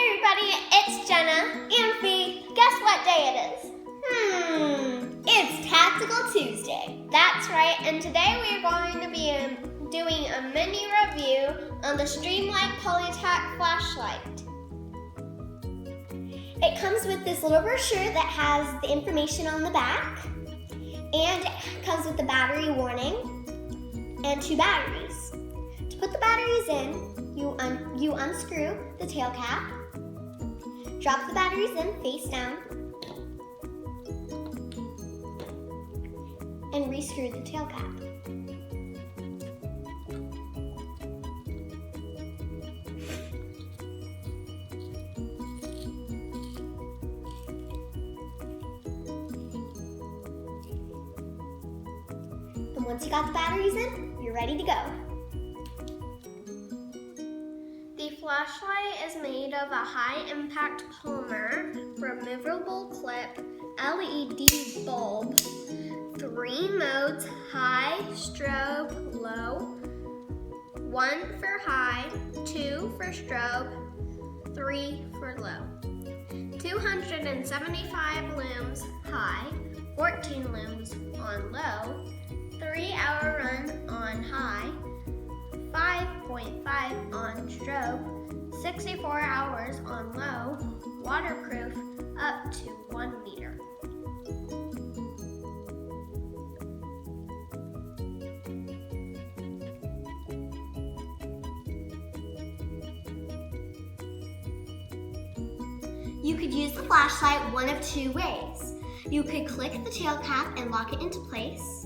everybody, it's Jenna and Fee. Guess what day it is? It's Tactical Tuesday. That's right, and today we are going to be doing a mini review on the Streamlight Polytac flashlight. It comes with this little brochure that has the information on the back, and it comes with the battery warning and 2 batteries. To put the batteries in, you unscrew the tail cap, drop the batteries in face down, and rescrew the tail cap. And once you got the batteries in, you're ready to go. The flashlight is made of a high-impact polymer, removable clip, LED bulb, 3 modes, high, strobe, low, 1 for high, 2 for strobe, 3 for low, 275 looms high, 14 looms on low, 3-hour run on high, 5.5 on strobe, 64 hours on low, waterproof up to 1 meter. You could use the flashlight one of 2 ways. You could click the tail cap and lock it into place,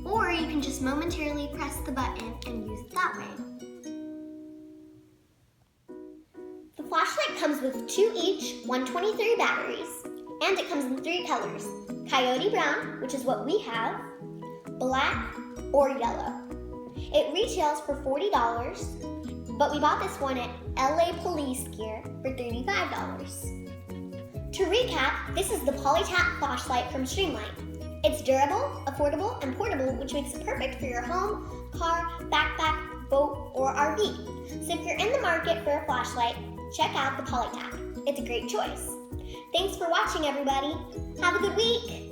or you can just momentarily press the button and use it that way. The flashlight comes with 2 each 123 batteries, and it comes in 3 colors: Coyote Brown, which is what we have, black, or yellow. It retails for $40, but we bought this one at LA Police Gear for $35. To recap, this is the Polytac flashlight from Streamlight. It's durable, affordable, and portable, which makes it perfect for your home, car, backpack, boat, or RV. So if you're in the market for a flashlight, check out the Polytac. It's a great choice. Thanks for watching, everybody. Have a good week.